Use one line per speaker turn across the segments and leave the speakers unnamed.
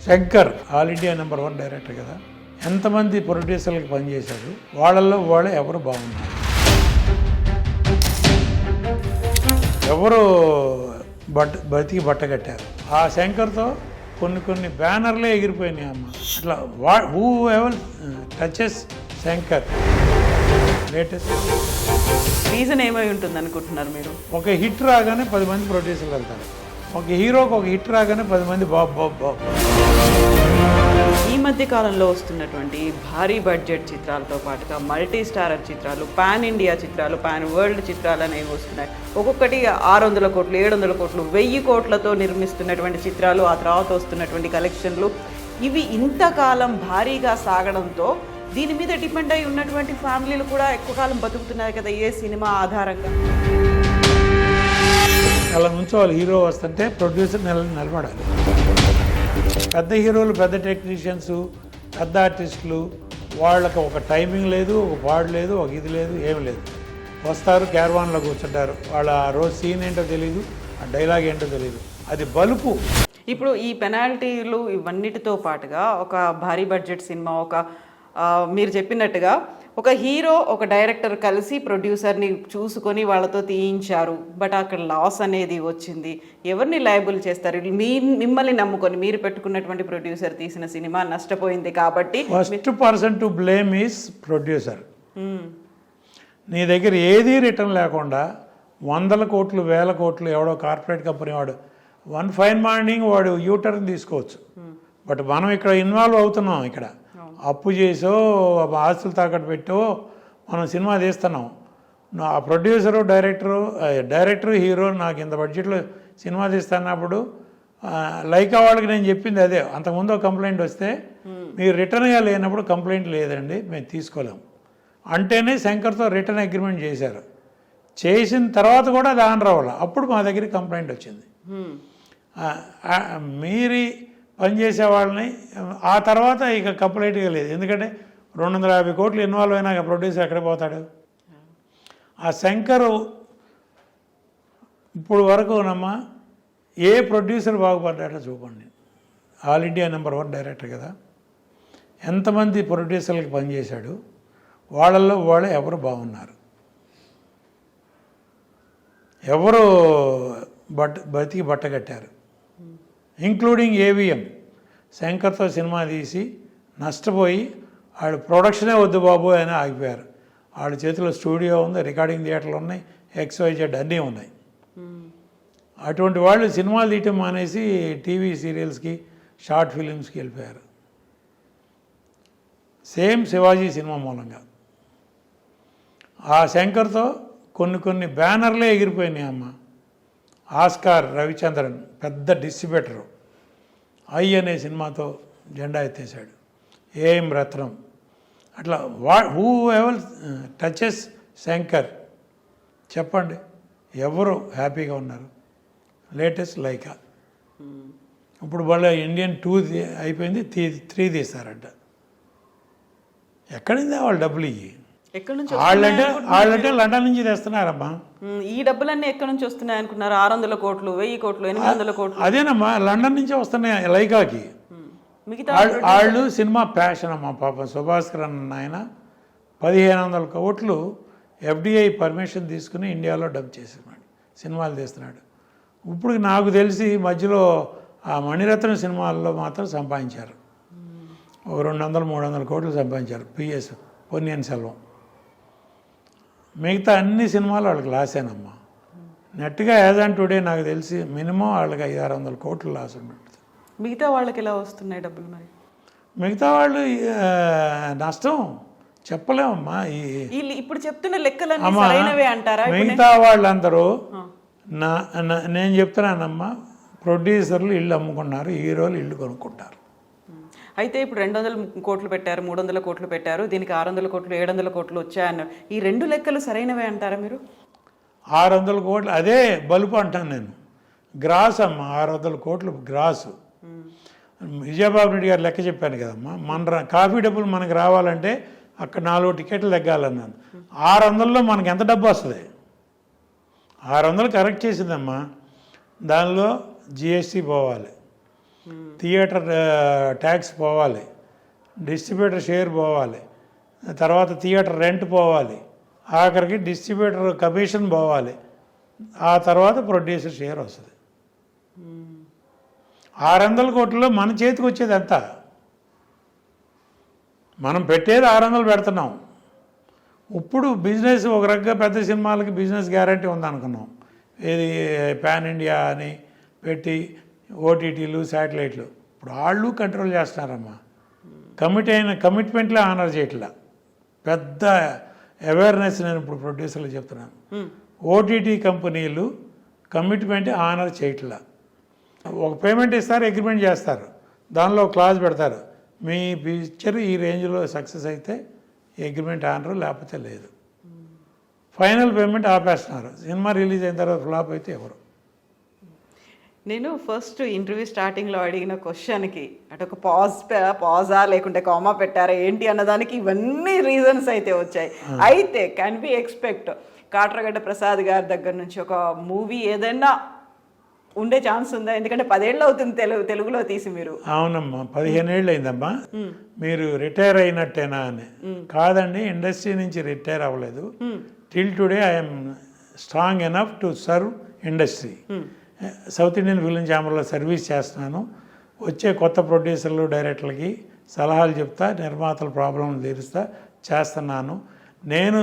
Shankar all India number 1 director కదా. ఎంతమంది ప్రొడ్యూసర్లకు పనిచేశాడు, వాళ్ళల్లో వాళ్ళు ఎవరు బాగున్నారు, ఎవరు బతికి బట్టగట్టారు. ఆ శంకర్తో కొన్ని బ్యానర్లే ఎగిరిపోయినాయి అమ్మ. అట్లా who ever touches Shankar latest.
Reason ఏమై ఉంటుంది అనుకుంటున్నారు మీరు?
ఒక హిట్ రాగానే 10 మంది ప్రొడ్యూసర్లు వెళ్తారు. ఒక హీరోకి ఒక హిట్ రాగానే 10 మంది బాబు.
ఈ మధ్య కాలంలో వస్తున్నటువంటి భారీ బడ్జెట్ చిత్రాలతో పాటుగా మల్టీ స్టారర్ చిత్రాలు, పాన్ ఇండియా చిత్రాలు, పాన్ వరల్డ్ చిత్రాలు అనేవి వస్తున్నాయి. ఒక్కొక్కటి 600 కోట్లు, 700 కోట్లు, 1000 కోట్లతో నిర్మిస్తున్నటువంటి చిత్రాలు, ఆ తర్వాత వస్తున్నటువంటి కలెక్షన్లు, ఇవి ఇంతకాలం భారీగా సాగడంతో దీని మీద డిపెండ్ అయి ఉన్నటువంటి ఫ్యామిలీలు కూడా ఎక్కువ కాలం బతుకుతున్నాయి కదా ఏ సినిమా ఆధారంగా.
అలా ఉంచోవాలి. హీరో వస్తుంటే ప్రొడ్యూసర్ నిలబడాలి. పెద్ద హీరోలు, పెద్ద టెక్నీషియన్స్, పెద్ద ఆర్టిస్టులు, వాళ్ళకి ఒక టైమింగ్ లేదు, ఒక పాడు లేదు, ఒక ఇది లేదు, ఏమి లేదు. వస్తారు, క్యారవాన్లో కూర్చుంటారు. వాళ్ళ ఆ రోజు సీన్ ఏంటో తెలియదు, ఆ డైలాగ్ ఏంటో తెలియదు. అది బలుపు.
ఇప్పుడు ఈ పెనాల్టీలు ఇవన్నిటితో పాటుగా ఒక భారీ బడ్జెట్ సినిమా, మీరు చెప్పినట్టుగా ఒక హీరో, ఒక డైరెక్టర్ కలిసి ప్రొడ్యూసర్ని చూసుకొని వాళ్ళతో తీయించారు. బట్ అక్కడ లాస్ అనేది వచ్చింది. ఎవరిని లయబుల్ చేస్తారు? మిమ్మల్ని నమ్ముకొని మీరు పెట్టుకున్నటువంటి ప్రొడ్యూసర్ తీసిన సినిమా నష్టపోయింది కాబట్టి
first person to blame is producer. నీ దగ్గర ఏదీ రిటర్న్ లేకుండా 100 కోట్లు, 1000 కోట్లు ఎవడో కార్పొరేట్ కంపెనీ వాడు వన్ ఫైన్ మార్నింగ్ వాడు యూటర్న్ తీసుకోవచ్చు. బట్ మనం ఇక్కడ ఇన్వాల్వ్ అవుతున్నాం. ఇక్కడ అప్పు చేసో ఆస్తులు తాకట్టు పెట్టో మనం సినిమా తీస్తున్నాం. ఆ ప్రొడ్యూసరు, డైరెక్టరు, హీరో నాకు ఇంత బడ్జెట్లో సినిమా తీస్తున్నప్పుడు లైకా వాళ్ళకి నేను చెప్పింది అదే. అంతకుముందు ఒక కంప్లైంట్ వస్తే మీరు రిటర్న్గా లేనప్పుడు కంప్లైంట్ లేదండి మేము తీసుకోలేము అంటేనే శంకర్తో రిటర్న్ అగ్రిమెంట్ చేశారు. చేసిన తర్వాత కూడా అది ఆన్ రావాలి. అప్పుడు మా దగ్గరికి కంప్లైంట్ వచ్చింది. మీరి పనిచేసే వాళ్ళని ఆ తర్వాత ఇక కంప్లైంట్గా లేదు. ఎందుకంటే 250 కోట్లు ఇన్వాల్వ్ అయినాక ప్రొడ్యూసర్ ఎక్కడ పోతాడు? ఆ శంకరు ఇప్పుడు వరకునమ్మా ఏ ప్రొడ్యూసర్ బాగుపడ్డాడో చూపండి. ఆల్ ఇండియా నెంబర్ 1 డైరెక్టర్ కదా. ఎంతమంది ప్రొడ్యూసర్లకు పనిచేశాడు, వాళ్ళల్లో వాళ్ళు ఎవరు బాగున్నారు, ఎవరు బతికి బట్టగట్టారు. Including AVM. శంకర్తో సినిమా తీసి నష్టపోయి వాళ్ళు ప్రొడక్షనే వద్దు బాబు అని ఆగిపోయారు. వాళ్ళ చేతిలో స్టూడియో ఉంది, రికార్డింగ్ థియేటర్లు ఉన్నాయి, XYZ అన్నీ ఉన్నాయి. అటువంటి వాళ్ళు సినిమాలు తీయటం మానేసి టీవీ సీరియల్స్కి, షార్ట్ ఫిలిమ్స్కి వెళ్ళిపోయారు. సేమ్ శివాజీ సినిమా మూలంగా ఆ శంకర్తో కొన్ని బ్యానర్లే ఎగిరిపోయినాయి అమ్మ. ఆస్కార్ రవిచంద్రన్ పెద్ద డిస్ట్రిబ్యూటరు అనే సినిమాతో జెండా ఎత్తేసాడు. ఏం రత్నం. అట్లా హూ ఎవర్ టచెస్ శంకర్ చెప్పండి, ఎవరు హ్యాపీగా ఉన్నారు? Latest Lyca. ఇప్పుడు వాళ్ళ ఇండియన్ 2 అయిపోయింది, 3 తీస్తారంట. ఎక్కడిందా వాళ్ళు డబ్బులు ఇవి? వాళ్ళంటే లండన్ నుంచి తెస్తున్నారమ్మా.
ఈ డబ్బులన్నీ ఎక్కడి నుంచి వస్తున్నాయి అనుకున్నారు? 600 కోట్లు, 1000 కోట్లు, 800 కోట్లు.
అదేనమ్మా, లండన్ నుంచే వస్తున్నాయి లైకాకి. వాళ్ళు సినిమా ప్యాషన్ అమ్మా. పాపం సుభాస్కర్ అన్న ఆయన 1500 కోట్లు FDI పర్మిషన్ తీసుకుని ఇండియాలో డబ్ చేస్తున్నాడు, సినిమాలు తీస్తున్నాడు. ఇప్పుడు నాకు తెలిసి మధ్యలో ఆ మణిరత్నం సినిమాల్లో మాత్రం సంపాదించారు. ఒక 200-300 కోట్లు సంపాదించారు. PS పొన్నియిన్ సెల్వం. మిగతా అన్ని సినిమాలు వాళ్ళకి లాసేనమ్మా. నెట్గా యాజ్ ఆన్ టుడే నాకు తెలిసి మినిమం వాళ్ళకి 500-600 కోట్లు లాస్ ఉన్నట్టు.
మిగతా వాళ్ళకి ఎలా వస్తున్నాయి డబ్బులు? మరి
మిగతా వాళ్ళు నష్టం చెప్పలేమమ్మా.
ఇప్పుడు చెప్తున్న లెక్కలన్నీ సరైనవే అంటారా?
మిగతా వాళ్ళందరూ నేను చెప్తున్నానమ్మా, ప్రొడ్యూసర్లు ఇల్లు అమ్ముకున్నారు, హీరోలు ఇల్లు కొనుక్కుంటారు.
అయితే ఇప్పుడు 200 కోట్లు పెట్టారు, 300 కోట్లు పెట్టారు, దీనికి 600 కోట్లు, 700 కోట్లు వచ్చాయన్నారు. ఈ 2 లెక్కలు సరైనవే అంటారా మీరు?
600 కోట్లు అదే బలుపు అంటాను నేను. గ్రాస్ అమ్మ, 600 కోట్లు గ్రాసు. విజయబాబు రెడ్డి గారు లెక్క చెప్పాను కదమ్మా. మన కాఫీ డబ్బులు మనకు రావాలంటే అక్కడ 4 టికెట్లు తగ్గాలన్నాను. 600లో మనకి ఎంత డబ్బు వస్తుంది? 600 కరెక్ట్ చేసిందమ్మా. దానిలో GST పోవాలి, థియేటర్ ట్యాక్స్ పోవాలి, డిస్ట్రిబ్యూటర్ షేర్ పోవాలి, తర్వాత థియేటర్ రెంట్ పోవాలి, ఆఖరికి డిస్ట్రిబ్యూటర్ కమిషన్ పోవాలి, ఆ తర్వాత ప్రొడ్యూసర్ షేర్ వస్తుంది. 600 కోట్లలో మన చేతికి వచ్చేది ఎంత? మనం పెట్టేది 600 పెడుతున్నాం. ఇప్పుడు బిజినెస్ ఒక రకంగా పెద్ద సినిమాలకి బిజినెస్ గ్యారంటీ ఉందనుకున్నాం. ఏది పాన్ ఇండియా అని పెట్టి ఓటీటీలు శాటిలైట్లు ఇప్పుడు వాళ్ళు కంట్రోల్ చేస్తున్నారమ్మా. కమిట్మెంట్లే ఆనర్ చేయట్లా. పెద్ద అవేర్నెస్ నేను ఇప్పుడు ప్రొడ్యూసర్లు చెప్తున్నాను. ఓటీటీ కంపెనీలు కమిట్మెంట్ ఆనర్ చేయట్లా. ఒక పేమెంట్ ఇస్తారు, అగ్రిమెంట్ చేస్తారు, దానిలో క్లాజ్ పెడతారు, మీ పిక్చర్ ఈ రేంజ్లో సక్సెస్ అయితే అగ్రిమెంట్ ఆనరు, లేకపోతే లేదు. ఫైనల్ పేమెంట్ ఆపేస్తున్నారు. సినిమా రిలీజ్ అయిన తర్వాత ఫ్లాప్ అయితే ఎవరు.
నేను ఫస్ట్ ఇంటర్వ్యూ స్టార్టింగ్లో అడిగిన క్వశ్చన్కి అటు ఒక పాజా లేకుంటే కామా పెట్టారా ఏంటి అన్నదానికి ఇవన్నీ రీజన్స్ అయితే వచ్చాయి. అయితే can be expect Katragadda Prasad గారి దగ్గర నుంచి ఒక మూవీ ఏదైనా ఉండే ఛాన్స్ ఉందా? ఎందుకంటే 10 ఏళ్ళు అవుతుంది తెలుగులో తీసి మీరు.
అవునమ్మా, 15 ఏళ్ళు అయిందమ్మా. మీరు రిటైర్ అయినట్టేనా అని. కాదండి, ఇండస్ట్రీ నుంచి రిటైర్ అవ్వలేదు. Till today I'm strong enough to serve industry. South Indian film ఛాంబర్లో సర్వీస్ చేస్తున్నాను. వచ్చే కొత్త ప్రొడ్యూసర్లు డైరెక్టర్లకి సలహాలు చెప్తా, నిర్మాతల ప్రాబ్లంలు తీరుస్తా చేస్తున్నాను. నేను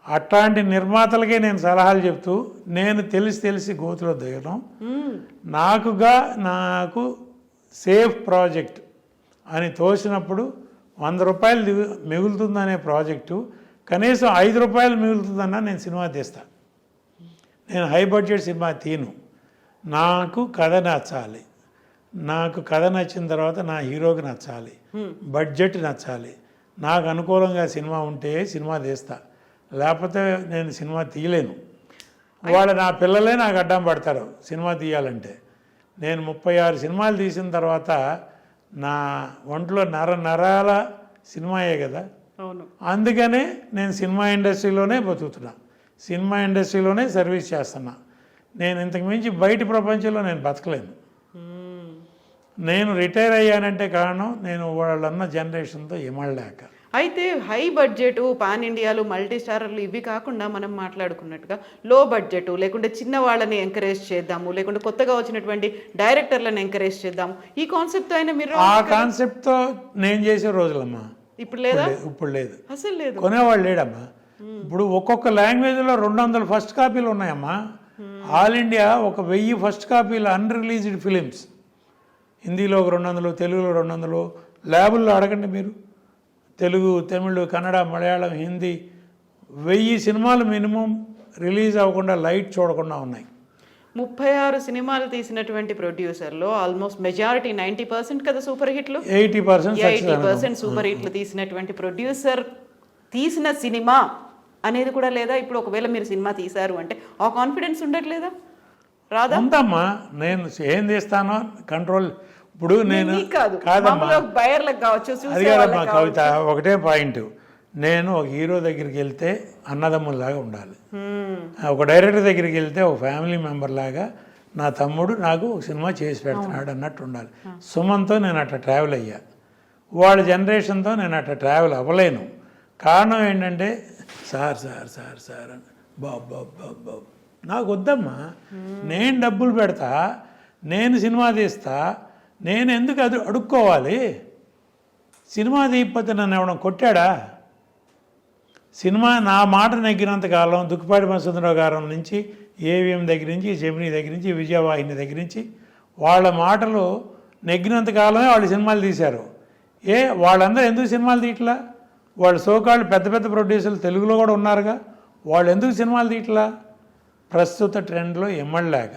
అట్లాంటి నిర్మాతలకే నేను సలహాలు చెప్తూ, నేను తెలిసి గోతులో దిగడం, నాకు సేఫ్ ప్రాజెక్ట్ అని తోసినప్పుడు 100 రూపాయలు మిగులుతుందనే ప్రాజెక్టు కనీసం 5 రూపాయలు మిగులుతుందన్నా నేను సినిమా తీస్తాను. నేను హై బడ్జెట్ సినిమా తీను. నాకు కథ నచ్చాలి. నాకు కథ నచ్చిన తర్వాత నా హీరోకి నచ్చాలి, బడ్జెట్ నచ్చాలి. నాకు అనుకూలంగా సినిమా ఉంటే సినిమా తీస్తా, లేకపోతే నేను సినిమా తీయలేను. వాళ్ళు నా పిల్లలే నాకు అడ్డం పడతారు సినిమా తీయాలంటే. నేను 36 సినిమాలు తీసిన తర్వాత నా ఒంట్లో నరాల సినిమాయే కదా. అందుకనే నేను సినిమా ఇండస్ట్రీలోనే బతుకుతున్నా, సినిమా ఇండస్ట్రీలోనే సర్వీస్ చేస్తున్నా. నేను ఇంతకు మించి బయట ప్రపంచంలో నేను బతకలేను. నేను రిటైర్ అయ్యానంటే కారణం నేను వాళ్ళన్న జనరేషన్తో ఇమడలేక.
అయితే హై బడ్జెట్ పాన్ ఇండియాలు మల్టీ స్టారర్లు ఇవి కాకుండా మనం మాట్లాడుకున్నట్టుగా లో బడ్జెట్ లేకుంటే చిన్న వాళ్ళని ఎంకరేజ్ చేద్దాము, లేకుంటే కొత్తగా వచ్చినటువంటి డైరెక్టర్లను ఎంకరేజ్ చేద్దాము, ఈ కాన్సెప్ట్ అయినా మీరు
ఆ కాన్సెప్ట్తో నేను చేసే రోజులమ్మా.
ఇప్పుడు లేదా?
ఇప్పుడు లేదు,
అసలు లేదు,
కొనేవాళ్ళు లేడమ్మా. ఇప్పుడు ఒక్కొక్క లాంగ్వేజ్లో 200 ఫస్ట్ కాపీలు ఉన్నాయమ్మా. ఆల్ ఇండియా ఒక 1000 ఫస్ట్ కాపీలు అన్రిలీజ్డ్ ఫిలిమ్స్. హిందీలో ఒక 200, తెలుగులో 200. ల్యాబుల్లో అడగండి మీరు. తెలుగు, తమిళ్, కన్నడ, మలయాళం, హిందీ 1000 సినిమాలు మినిమం రిలీజ్ అవ్వకుండా లైట్ చూడకుండా ఉన్నాయి.
36 సినిమాలు తీసినటువంటి ప్రొడ్యూసర్లో ఆల్మోస్ట్ మెజారిటీ 90% కదా సూపర్ హిట్లు,
80%
సూపర్ హిట్లు తీసినటువంటి ప్రొడ్యూసర్ తీసిన సినిమా అనేది కూడా లేదా? ఇప్పుడు ఒకవేళ మీరు సినిమా తీశారు అంటే ఆ కాన్ఫిడెన్స్ ఉండట్లేదా? రాదా?
ఉందమ్మా. నేను ఏం చేస్తానో కంట్రోల్. ఇప్పుడు నేను
కాదమ్మా,
అది కాదమ్మా కవిత, ఒకటే పాయింట్. నేను ఒక హీరో దగ్గరికి వెళ్తే అన్నదమ్ముల్లాగా ఉండాలి, ఒక డైరెక్టర్ దగ్గరికి వెళ్తే ఒక ఫ్యామిలీ మెంబర్ లాగా నా తమ్ముడు నాకు ఒక సినిమా చేసి పెడుతున్నాడు అన్నట్టు ఉండాలి. సుమన్తో నేను అట్లా ట్రావెల్ అయ్యా, వాళ్ళ జనరేషన్తో నేను అట్లా ట్రావెల్ అవ్వలేను. కారణం ఏంటంటే సార్ సార్ సార్ సార్ అని బాబు నాకు వద్దమ్మా. నేను డబ్బులు పెడతా, నేను సినిమా తీస్తా, నేను ఎందుకు అది అడుక్కోవాలి? సినిమా తీయకపోతే నన్ను ఎవడం కొట్టాడా? సినిమా నా మాట నెగ్గినంతకాలం దుక్కిపాటి మధుసూదనరావు గారి నుంచి, ఏవిఎం దగ్గర నుంచి, జెమినీ దగ్గర నుంచి, విజయవాహిని దగ్గర నుంచి వాళ్ళ మాటలు నెగ్గినంతకాలమే వాళ్ళు సినిమాలు తీశారు. వాళ్ళందరూ ఎందుకు సినిమాలు తీయట్లా? వాళ్ళు సోకాళ్ళు పెద్ద పెద్ద ప్రొడ్యూసర్లు తెలుగులో కూడా ఉన్నారుగా, వాళ్ళు ఎందుకు సినిమాలు తీయట్లా? ప్రస్తుత ట్రెండ్లో ఇమ్మడలేక.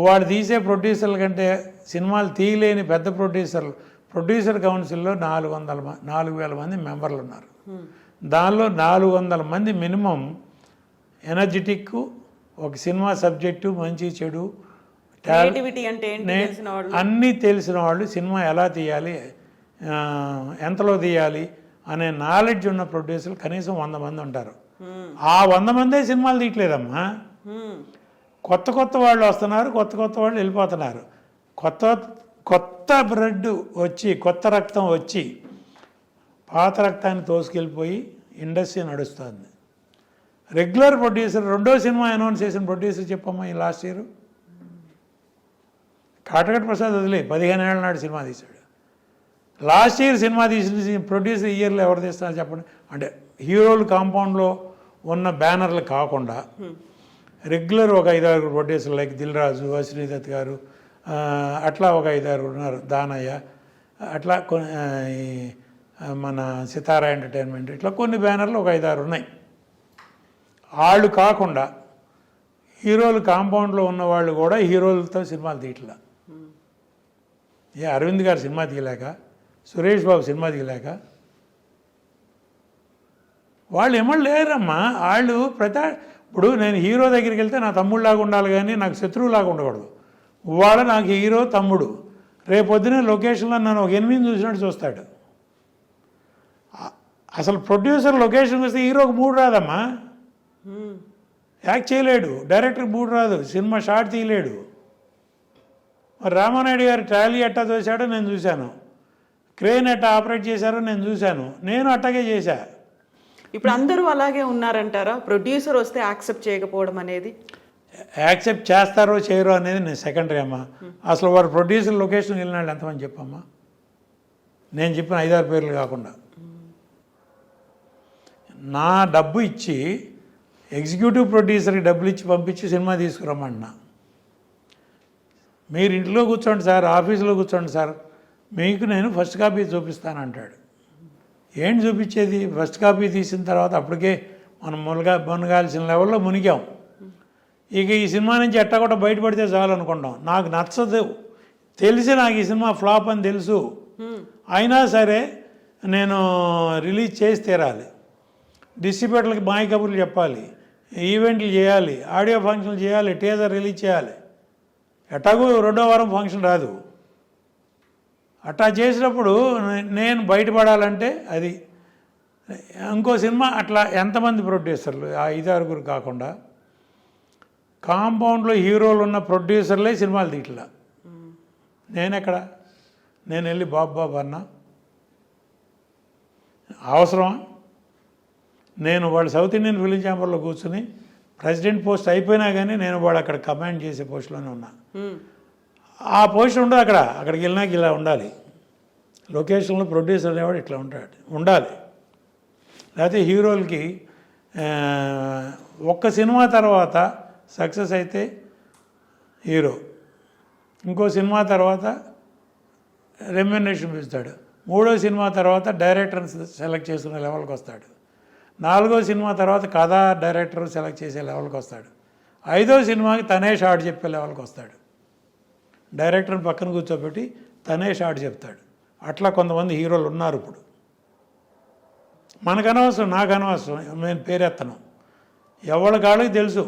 వాడు తీసే ప్రొడ్యూసర్ల కంటే సినిమాలు తీయలేని పెద్ద ప్రొడ్యూసర్ కౌన్సిల్లో 4,000 మంది మెంబర్లు ఉన్నారు. దానిలో 400 మంది మినిమం ఎనర్జెటిక్, ఒక సినిమా సబ్జెక్టు, మంచి చెడు అన్నీ తెలిసిన వాళ్ళు, సినిమా ఎలా తీయాలి, ఎంతలో తీయాలి అనే నాలెడ్జ్ ఉన్న ప్రొడ్యూసర్లు కనీసం 100 మంది ఉంటారు. ఆ 100 మందే సినిమాలు తీయట్లేదమ్మా. కొత్త వాళ్ళు వస్తున్నారు, కొత్త వాళ్ళు వెళ్ళిపోతున్నారు. కొత్త కొత్త బ్లడ్ వచ్చి కొత్త రక్తం వచ్చి పాత రక్తాన్ని తోసుకెళ్ళిపోయి ఇండస్ట్రీ నడుస్తుంది. రెగ్యులర్ ప్రొడ్యూసర్ రెండో సినిమా అనౌన్స్ చేసిన ప్రొడ్యూసర్ చెప్పమ్మా ఈ లాస్ట్ ఇయర్ కాటగట్ ప్రసాద్ వదిలే 15 ఏళ్ళ నాడు సినిమా తీశాడు. లాస్ట్ ఇయర్ సినిమా తీసిన ప్రొడ్యూసర్ ఇయర్లో ఎవరు తీస్తున్నారు చెప్పండి. అంటే హీరోలు కాంపౌండ్లో ఉన్న బ్యానర్లు కాకుండా రెగ్యులర్ ఒక 5-6 ప్రొడ్యూసర్ లైక్ దిల్ రాజు, శ్రీదత్ గారు, అట్లా ఒక 5-6 ఉన్నారు, దానయ్య, అట్లా మన సితారా ఎంటర్టైన్మెంట్, ఇట్లా కొన్ని బ్యానర్లు ఒక 5-6 ఉన్నాయి. వాళ్ళు కాకుండా హీరోలు కాంపౌండ్లో ఉన్నవాళ్ళు కూడా హీరోలతో సినిమాలు తీయట్లా. అరవింద్ గారు సినిమా తీయలేక, సురేష్ బాబు సినిమా తీయలేక, వాళ్ళు ఏమో లేరమ్మా. వాళ్ళు ఇప్పుడు నేను హీరో దగ్గరికి వెళ్తే నా తమ్ముళ్ళలాగా ఉండాలి కానీ నాకు శత్రువులాగా ఉండకూడదు. ఇవాళ నాకు హీరో తమ్ముడు, రేపొద్దునే లొకేషన్లో నన్ను ఒక 8 చూసినట్టు చూస్తాడు. అసలు ప్రొడ్యూసర్ లొకేషన్కి వస్తే హీరోకి మూడు రాదమ్మా, యాక్ట్ చేయలేడు. డైరెక్టర్కి మూడు రాదు, సినిమా షార్ట్ తీయలేడు. మరి రామానాయుడు గారు ట్రాలీ ఎట్టా తోసాడో నేను చూశాను, క్రేన్ ఎట్టా ఆపరేట్ చేశారో నేను చూశాను, నేను అట్టాగే చేశా.
ఇప్పుడు అందరూ అలాగే ఉన్నారంటారా? ప్రొడ్యూసర్ వస్తే యాక్సెప్ట్ చేయకపోవడం అనేది?
యాక్సెప్ట్ చేస్తారో చేయరో అనేది నేను సెకండరీ అమ్మా. అసలు వారు ప్రొడ్యూసర్ లొకేషన్కి వెళ్ళినాడు ఎంతమంది చెప్పమ్మా? నేను చెప్పిన 5-6 పేర్లు కాకుండా. నా డబ్బు ఇచ్చి ఎగ్జిక్యూటివ్ ప్రొడ్యూసర్కి డబ్బులు ఇచ్చి పంపించి సినిమా తీసుకురమ్మన్నా. మీరు ఇంట్లో కూర్చోండి సార్, ఆఫీసులో కూర్చోండి సార్, మీకు నేను ఫస్ట్ కాపీ చూపిస్తానంటాడు. ఏంటి చూపించేది? ఫస్ట్ కాపీ తీసిన తర్వాత అప్పటికే మనం మునగాల్సిన లెవెల్లో మునిగాం. ఇక ఈ సినిమా నుంచి ఎట్టగొట్ట బయటపడితే చాలు అనుకుంటాం. నాకు నచ్చదు, తెలిసి నాకు ఈ సినిమా ఫ్లాప్ అని తెలుసు, అయినా సరే నేను రిలీజ్ చేసి తీరాలి. డిస్ట్రిబ్యూటర్లకి మాయ కబుర్లు చెప్పాలి, ఈవెంట్లు చేయాలి, ఆడియో ఫంక్షన్లు చేయాలి, టీజర్ రిలీజ్ చేయాలి. ఎట్టాగూ 2వ వారం ఫంక్షన్ రాదు. అట్టా చేసినప్పుడు నేను బయటపడాలంటే అది ఇంకో సినిమా. అట్లా ఎంతమంది ప్రొడ్యూసర్లు, ఆ 5-6 కాకుండా కాంపౌండ్లో హీరోలు ఉన్న ప్రొడ్యూసర్లే సినిమాలు తీయట్లా. నేను వెళ్ళి బాబు అన్నా అవసరమా? నేను వాళ్ళు సౌత్ ఇండియన్ ఫిలిం ఛాంబర్లో కూర్చుని ప్రెసిడెంట్ పోస్ట్ అయిపోయినా కానీ నేను వాడు అక్కడ కమాండ్ చేసే పోస్టులోనే ఉన్నా. ఆ పొజిషన్ ఉండదు అక్కడికి వెళ్ళినాక ఇలా ఉండాలి. లొకేషన్లో ప్రొడ్యూసర్ అనేవాడు ఇట్లా ఉండాలి. లేకపోతే హీరోలకి ఒక్క సినిమా తర్వాత సక్సెస్ అయితే హీరో ఇంకో సినిమా తర్వాత రెమ్యునరేషన్ పిలుస్తాడు, 3వ సినిమా తర్వాత డైరెక్టర్ని సెలెక్ట్ చేసుకునే లెవెల్కి వస్తాడు, 4వ సినిమా తర్వాత కథా డైరెక్టర్ సెలెక్ట్ చేసే లెవెల్కి వస్తాడు, 5వ సినిమాకి తనే షార్ట్ చెప్పే లెవెల్కి వస్తాడు. డైరెక్టర్ని పక్కన కూర్చోబెట్టి తనే షార్ట్ చెప్తాడు. అట్లా కొంతమంది హీరోలు ఉన్నారు ఇప్పుడు. మనకు అనవసరం, నాకు అనవసరం, నేను పేరెత్తను. ఎవరి కాళ్ళకి తెలుసు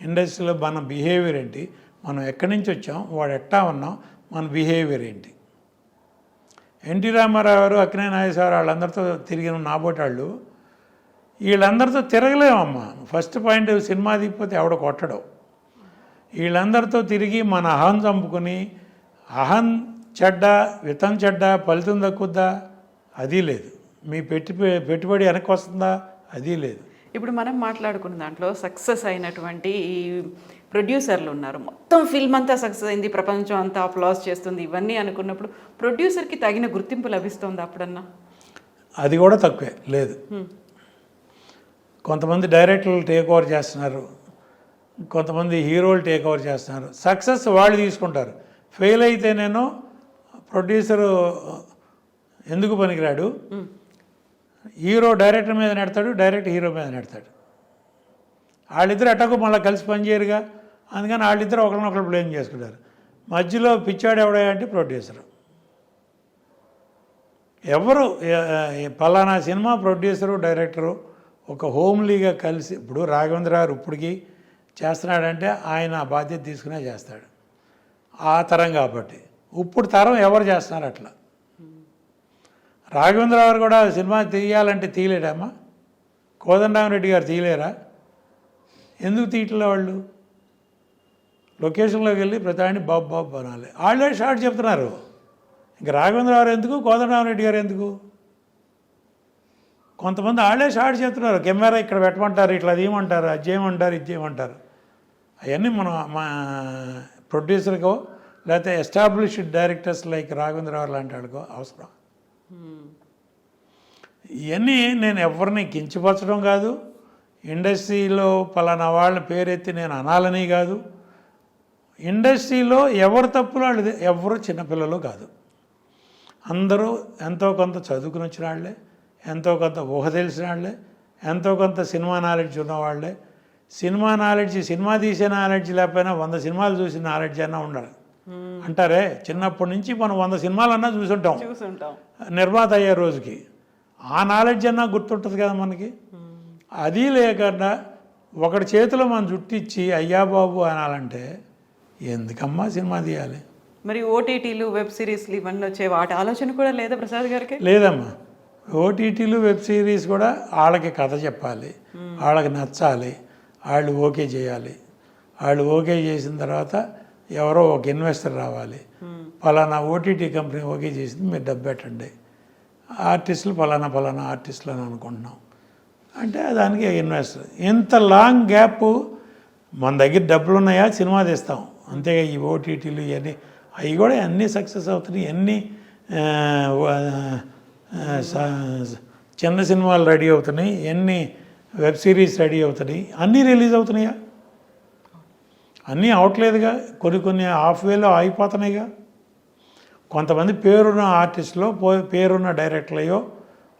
ఇండస్ట్రీలో మన బిహేవియర్ ఏంటి, మనం ఎక్కడి నుంచి వచ్చాం, వాడు ఎట్టా ఉన్నాం, మన బిహేవియర్ ఏంటి. ఎన్టీ రామారావు గారు, అక్కినేని నాగేశ్వరరావు వాళ్ళందరితో తిరిగిన నాబోటాళ్ళు, వీళ్ళందరితో తిరగలేమమ్మా. ఫస్ట్ పాయింట్, సినిమా దిగిపోతే ఎవడ కొట్టడం. వీళ్ళందరితో తిరిగి మన అహం చంపుకొని, అహం చెడ్డ వితం చెడ్డ ఫలితం దక్కుద్దా, అది లేదు. మీ పెట్టుబడి వెనక్కి వస్తుందా, అది లేదు.
ఇప్పుడు మనం మాట్లాడుకున్న దాంట్లో సక్సెస్ అయినటువంటి ఈ ప్రొడ్యూసర్లు ఉన్నారు. మొత్తం ఫిల్మ్ అంతా సక్సెస్ అయింది, ప్రపంచం అంతా అప్లాస్ చేస్తుంది, ఇవన్నీ అనుకున్నప్పుడు ప్రొడ్యూసర్కి తగిన గుర్తింపు లభిస్తుంది అప్పుడన్నా?
అది కూడా తక్కువే, లేదు. కొంతమంది డైరెక్టర్లు టేక్ ఓవర్ చేస్తున్నారు, కొంతమంది హీరోలు టేక్ ఓవర్ చేస్తున్నారు. సక్సెస్ వాళ్ళు తీసుకుంటారు. ఫెయిల్ అయితే నేను ప్రొడ్యూసరు ఎందుకు పనికిరాడు, హీరో డైరెక్టర్ మీద నెడతాడు, డైరెక్టర్ హీరో మీద నెడతాడు. వాళ్ళిద్దరు ఎట్టకు మళ్ళీ కలిసి పనిచేయరుగా, అందుకని వాళ్ళిద్దరు ఒకరినొకరు బ్లేమ్ చేసుకుంటారు. మధ్యలో పిచ్చాడు ఎవడా అంటే ప్రొడ్యూసరు. ఎవరు పలానా సినిమా ప్రొడ్యూసరు డైరెక్టరు ఒక హోమ్లీగా కలిసి, ఇప్పుడు రాఘవేంద్ర గారు ఇప్పటికీ చేస్తున్నాడంటే ఆయన బాధ్యత తీసుకునే చేస్తాడు, ఆ తరం కాబట్టి. ఇప్పుడు తరం ఎవరు చేస్తున్నారు అట్లా. రాఘవేంద్రరావు గారు కూడా సినిమా తీయాలంటే తీయలేడమ్మా. కోదండరామరెడ్డి గారు తీయలేరా? ఎందుకు తీయట్లే? వాళ్ళు లొకేషన్లోకి వెళ్ళి ప్రతి బాబు అనాలి. వాళ్ళే షార్ట్ చెప్తున్నారు. ఇంక రాఘవేంద్రరావు ఎందుకు, కోదండరామరెడ్డి గారు ఎందుకు? కొంతమంది వాళ్ళే షార్ట్ చేస్తున్నారు, కెమెరా ఇక్కడ పెట్టమంటారు, ఇట్లా అది ఏమంటారు, అది చేయమంటారు, ఇది చేయమంటారు. అవన్నీ మనం మా ప్రొడ్యూసర్కో లేకపోతే ఎస్టాబ్లిష్డ్ డైరెక్టర్స్ లైక్ రాఘవేంద్రరావు లాంటి వాళ్ళకో అవసరం. ఇవన్నీ నేను ఎవరిని కించపరచడం కాదు, ఇండస్ట్రీలో పలానా వాళ్ళ పేరెత్తి నేను అనాలని కాదు. ఇండస్ట్రీలో ఎవరు తప్పులు వాళ్ళది, ఎవరు చిన్నపిల్లలు కాదు. అందరూ ఎంతో కొంత చదువుకుని వచ్చిన వాళ్ళే, ఎంతో కొంత ఊహ తెలిసిన వాళ్ళే, ఎంతో కొంత సినిమా నాలెడ్జ్ ఉన్నవాళ్ళే. సినిమా నాలెడ్జ్, సినిమా తీసే నాలెడ్జ్ లేకపోయినా 100 సినిమాలు చూసిన నాలెడ్జ్ అన్నా ఉండాలి అంటారే. చిన్నప్పటి నుంచి మనం 100 సినిమాలన్నా చూసుంటాం నిర్మాత అయ్యే రోజుకి. ఆ నాలెడ్జ్ అన్నా గుర్తుంటుంది కదా మనకి. అది లేకుండా ఒకటి చేతిలో మనం జుట్టిచ్చి అయ్యా బాబు అనాలంటే ఎందుకమ్మా సినిమా తీయాలి?
మరి ఓటీటీలు, వెబ్ సిరీస్లు ఇవన్నీ వచ్చే వాటి ఆలోచన కూడా లేదా ప్రసాద్ గారికి?
లేదమ్మా. ఓటీటీలు, వెబ్ సిరీస్ కూడా వాళ్ళకి కథ చెప్పాలి, వాళ్ళకి నచ్చాలి, వాళ్ళు ఓకే చేయాలి. వాళ్ళు ఓకే చేసిన తర్వాత ఎవరో ఒక ఇన్వెస్టర్ రావాలి, పలానా ఓటీటీ కంపెనీ ఓకే చేసింది, మీరు డబ్బు పెట్టండి, ఆర్టిస్టులు పలానా ఆర్టిస్టులు అని అనుకుంటున్నాం అంటే దానికి ఇన్వెస్టర్. ఇంత లాంగ్ గ్యాప్ మన దగ్గర డబ్బులు ఉన్నాయా సినిమా తీస్తాం అంతేగా. ఈ ఓటీటీలు ఇవన్నీ అవి కూడా అన్నీ సక్సెస్ అవుతున్నాయి. అన్నీ చిన్న సినిమాలు రెడీ అవుతున్నాయి, ఎన్ని వెబ్ సిరీస్ రెడీ అవుతున్నాయి, అన్నీ రిలీజ్ అవుతున్నాయా? అన్నీ అవట్లేదుగా. కొన్ని హాఫ్ వేలో అయిపోతున్నాయిగా. కొంతమంది పేరున్న ఆర్టిస్టులో పేరున్న డైరెక్టర్లయో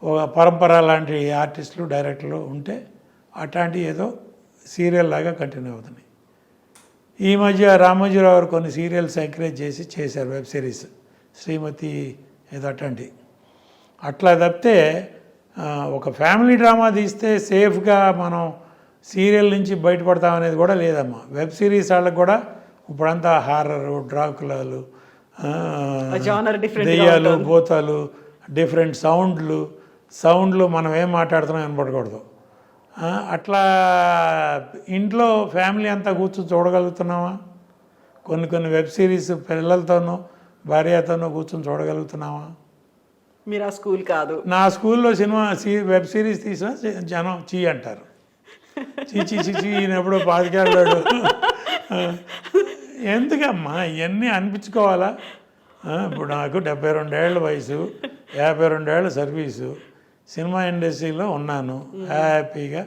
ఒక పరంపర లాంటి ఆర్టిస్టులు డైరెక్టర్లు ఉంటే అట్లాంటి ఏదో సీరియల్ లాగా కంటిన్యూ అవుతున్నాయి. ఈ మధ్య రామోజీరావు గారు కొన్ని సీరియల్స్ ఎంకరేజ్ చేశారు, వెబ్ సిరీస్, శ్రీమతి ఏదో అట్లాంటి. అట్లా తప్పితే ఒక ఫ్యామిలీ డ్రామా తీస్తే సేఫ్గా మనం సీరియల్ నుంచి బయటపడతాం అనేది కూడా లేదమ్మా. వెబ్ సిరీస్ వాళ్ళకి కూడా ఇప్పుడంతా హారరు, డ్రాకులాలు, దెయ్యాలు, భూతాలు, డిఫరెంట్ సౌండ్లు మనం ఏం మాట్లాడుతున్నాం వినపడకూడదు. అట్లా ఇంట్లో ఫ్యామిలీ అంతా కూర్చొని చూడగలుగుతున్నామా? కొన్ని వెబ్ సిరీస్ పిల్లలతోనూ భార్యతోనూ కూర్చొని చూడగలుగుతున్నామా?
మీరు ఆ స్కూల్ కాదు.
నా స్కూల్లో వెబ్ సిరీస్ తీసినా జనం చీ అంటారు. చీ ఎప్పుడో పాతికేళ్ళాడు. ఎందుకమ్మా ఇవన్నీ అనిపించుకోవాలా? ఇప్పుడు నాకు 72 ఏళ్ళ వయసు, 52 ఏళ్ళ సర్వీసు, సినిమా ఇండస్ట్రీలో ఉన్నాను హ్యాపీగా.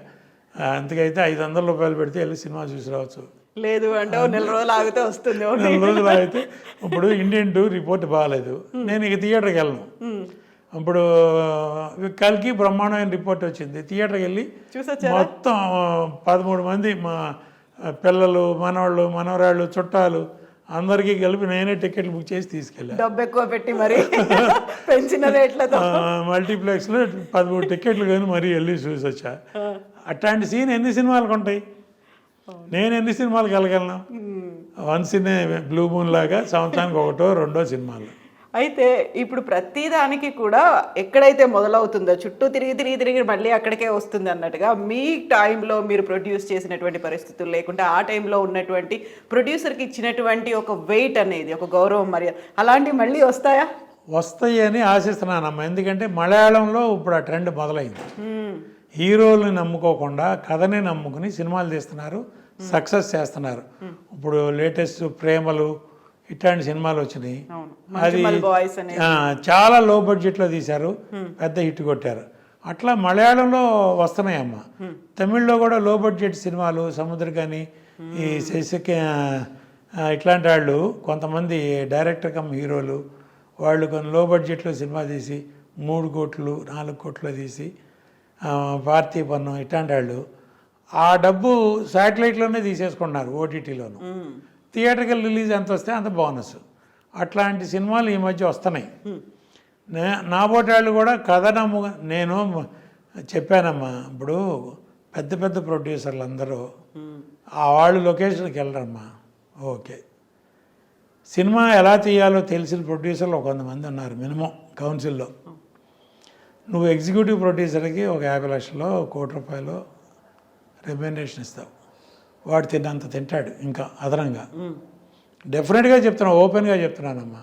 అందుకైతే 500 రూపాయలు పెడితే వెళ్ళి సినిమా చూసి రావచ్చు.
లేదు అంటే 1 రోజులు ఆగితే వస్తుంది.
1 రోజులు ఆగితే ఇప్పుడు ఇండియన్ 2 రిపోర్ట్ బాగాలేదు, నేను ఇక థియేటర్కి వెళ్ళను. ఇప్పుడు కల్కి బ్రహ్మాండమైన రిపోర్ట్ వచ్చింది, థియేటర్కి వెళ్ళి మొత్తం 13 మంది మా పిల్లలు, మనవాళ్ళు, మనవరాళ్ళు, చుట్టాలు అందరికీ కలిపి నేనే టికెట్లు బుక్ చేసి తీసుకెళ్ళాను.
డబ్బు ఎక్కువ పెట్టి మరి పెంచిన రేట్లతో
మల్టీప్లెక్స్లో 13 టికెట్లు కానీ మరీ వెళ్ళి చూసి వచ్చా. అట్లాంటి సీన్ ఎన్ని సినిమాలకు ఉంటాయి? నేను ఎన్ని సినిమాలకు వెళ్ళగలను? వన్స్ ఇన్ బ్లూ మూన్ లాగా సంవత్సరానికి 1, 2 సినిమాలు.
అయితే ఇప్పుడు ప్రతిదానికి కూడా ఎక్కడైతే మొదలవుతుందో చుట్టూ తిరిగి మళ్ళీ అక్కడికే వస్తుంది అన్నట్టుగా మీ టైంలో మీరు ప్రొడ్యూస్ చేసినటువంటి పరిస్థితులు లేకుంటే ఆ టైంలో ఉన్నటువంటి ప్రొడ్యూసర్కి ఇచ్చినటువంటి ఒక వెయిట్ అనేది, ఒక గౌరవం, మర్యాద అలాంటివి మళ్ళీ వస్తాయా?
వస్తాయి అని ఆశిస్తున్నానమ్మా. ఎందుకంటే మలయాళంలో ఇప్పుడు ఆ ట్రెండ్ మొదలైంది. హీరోల్ని నమ్ముకోకుండా కథని నమ్ముకుని సినిమాలు తీస్తున్నారు, సక్సెస్ చేస్తున్నారు. ఇప్పుడు లేటెస్ట్ ప్రేమలు ఇట్లాంటి సినిమాలు వచ్చినాయి. అది చాలా లో బడ్జెట్లో తీశారు, పెద్ద హిట్ కొట్టారు. అట్లా మలయాళంలో వస్తున్నాయమ్మా. తమిళ్లో కూడా లో బడ్జెట్ సినిమాలు, సముద్రకాని, ఈ శశిక ఇట్లాంటి వాళ్ళు కొంతమంది డైరెక్టర్ కమ్ హీరోలు వాళ్ళు కొన్ని లో బడ్జెట్లో సినిమా తీసి 3 కోట్లు 4 కోట్లు తీసి పార్థిపన్నం ఇట్లాంటి వాళ్ళు ఆ డబ్బు శాటిలైట్లోనే తీసేసుకుంటున్నారు, ఓటీటీలోను. థియేటర్కల్ రిలీజ్ ఎంత వస్తే అంత బోనస్. అట్లాంటి సినిమాలు ఈ మధ్య వస్తున్నాయి. నా పోటాళ్ళు కూడా కథ నేను చెప్పానమ్మా. ఇప్పుడు పెద్ద ప్రొడ్యూసర్లు అందరూ వాళ్ళు లొకేషన్కి వెళ్ళరమ్మా. ఓకే, సినిమా ఎలా తీయాలో తెలిసిన ప్రొడ్యూసర్లు కొంతమంది ఉన్నారు మినిమం కౌన్సిల్లో. నువ్వు ఎగ్జిక్యూటివ్ ప్రొడ్యూసర్కి ఒక 50 లక్షలు, 1 కోటి రూపాయలు రెమ్యూనరేషన్ ఇస్తావు, వాడు తిన్నంత తింటాడు ఇంకా అదనంగా. డెఫినెట్గా చెప్తున్నాను, ఓపెన్గా చెప్తున్నానమ్మా.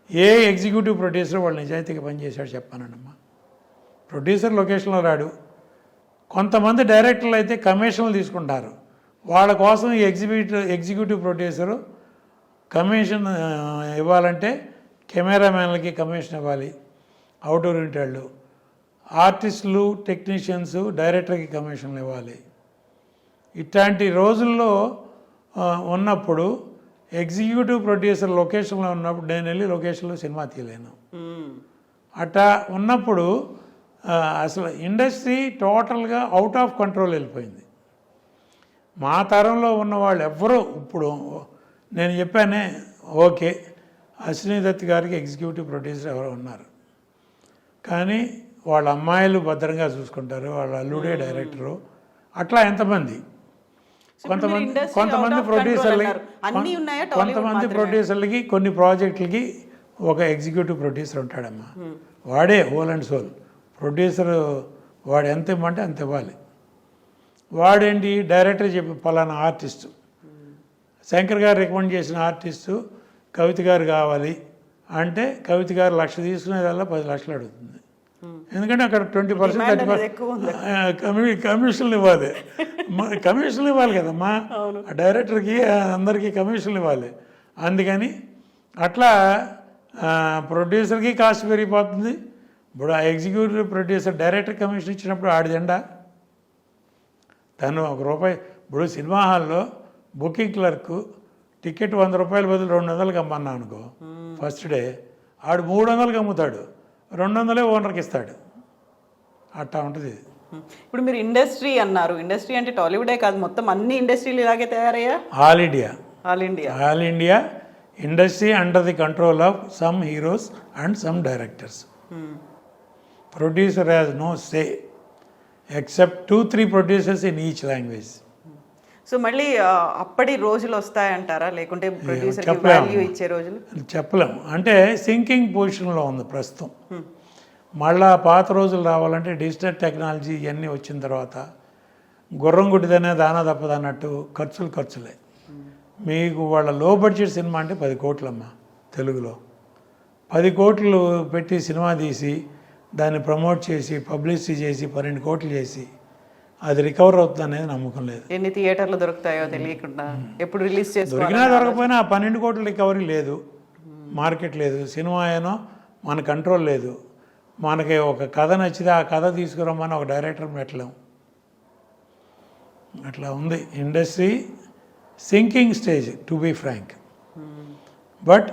ఏ ఎగ్జిక్యూటివ్ ప్రొడ్యూసర్ వాళ్ళు నిజాయితీగా పనిచేశాడు చెప్పానండమ్మా. ప్రొడ్యూసర్ లొకేషన్లో రాడు. కొంతమంది డైరెక్టర్లు అయితే కమిషన్లు తీసుకుంటారు. వాళ్ళ కోసం ఈ ఎగ్జిక్యూటివ్ ప్రొడ్యూసరు కమిషన్ ఇవ్వాలంటే కెమెరామ్యాన్లకి కమిషన్ ఇవ్వాలి, అవుట్డోర్ వాళ్ళు, ఆర్టిస్టులు టెక్నీషియన్స్ డైరెక్టర్కి కమిషన్లు ఇవ్వాలి. ఇట్లాంటి రోజుల్లో ఉన్నప్పుడు ఎగ్జిక్యూటివ్ ప్రొడ్యూసర్ లొకేషన్లో ఉన్నప్పుడు నేను వెళ్ళి లొకేషన్లో సినిమా తీయలేను. అట్లా ఉన్నప్పుడు అసలు ఇండస్ట్రీ టోటల్గా అవుట్ ఆఫ్ కంట్రోల్ వెళ్ళిపోయింది. మా తరంలో ఉన్న వాళ్ళు ఎవ్వరూ ఇప్పుడు నేను చెప్పానే ఓకే అశ్విని దత్ గారికి ఎగ్జిక్యూటివ్ ప్రొడ్యూసర్ ఎవరో ఉన్నారు, కానీ వాళ్ళ అమ్మాయిలు భద్రంగా చూసుకుంటారు, వాళ్ళ అల్లుడే డైరెక్టరు. అట్లా ఎంతమంది కొంతమంది ప్రొడ్యూసర్లకి కొన్ని ప్రాజెక్టులకి ఒక ఎగ్జిక్యూటివ్ ప్రొడ్యూసర్ ఉంటాడమ్మా. వాడే హోల్ అండ్ సోల్ ప్రొడ్యూసర్. వాడు ఎంత ఇవ్వమంటే అంత ఇవ్వాలి. వాడేంటి డైరెక్టర్ చెప్పి పలానా ఆర్టిస్టు శంకర్ గారు రికమెండ్ చేసిన ఆర్టిస్టు కవిత గారు కావాలి అంటే కవిత గారు 1,00,000 తీసుకునేదల్లా 10 లక్షలు అడుగుతుంది. ఎందుకంటే అక్కడ 20% 30% కమిషన్లు ఇవ్వాలి. కమిషన్లు ఇవ్వాలి కదమ్మా డైరెక్టర్కి, అందరికీ కమిషన్లు ఇవ్వాలి. అందుకని అట్లా ప్రొడ్యూసర్కి కాస్ట్ పెరిగిపోతుంది. ఇప్పుడు ఆ ఎగ్జిక్యూటివ్ ప్రొడ్యూసర్ డైరెక్టర్ కమిషన్ ఇచ్చినప్పుడు ఆడిదండా తను ₹1. ఇప్పుడు సినిమా హాల్లో బుకింగ్ క్లర్క్ టికెట్ ₹100 బదులు 200కి అమ్మన్నా అనుకో, ఫస్ట్ డే ఆడు 300కి అమ్ముతాడు, 200 ఓనర్కి ఇస్తాడు. అట్టా ఉంటుంది.
ఇప్పుడు మీరు ఇండస్ట్రీ అన్నారు. ఇండస్ట్రీ అంటే టాలీవుడే కాదు, మొత్తం అన్ని ఇండస్ట్రీలు ఇలాగే తయారయ్యా.
All India industry under the control of some heroes and some directors. Producer has no say except 2-3 producers in each language.
So మళ్ళీ అప్పటి రోజులు వస్తాయంటారా, లేకుంటే ప్రొడ్యూసర్కి వాల్యూ ఇచ్చే రోజులు?
చెప్పలేం. అంటే సింకింగ్ పొజిషన్లో ఉంది ప్రస్తుతం. మళ్ళా పాత రోజులు రావాలంటే డిజిటల్ టెక్నాలజీ ఇవన్నీ వచ్చిన తర్వాత గుర్రం గుడ్డిదనే దానా తప్పదన్నట్టు ఖర్చులే. మీకు వాళ్ళ లో బడ్జెట్ సినిమా అంటే 10 కోట్లమ్మా. తెలుగులో 10 కోట్లు పెట్టి సినిమా తీసి దాన్ని ప్రమోట్ చేసి పబ్లిసిటీ చేసి 12 కోట్లు చేసి అది రికవర్ అవుతుంది అనేది నమ్మకం లేదు.
ఎన్ని థియేటర్లు దొరుకుతాయో తెలియకుండా ఎప్పుడు రిలీజ్ చేసి
దొరికినా దొరకపోయినా ఆ 12 కోట్ల రికవరీ లేదు, మార్కెట్ లేదు, సినిమా ఏనో మన కంట్రోల్ లేదు. మనకి ఒక కథ నచ్చితే ఆ కథ తీసుకురమ్మని ఒక డైరెక్టర్ పెట్టలేం. అట్లా ఉంది industry. Sinking stage to be frank. But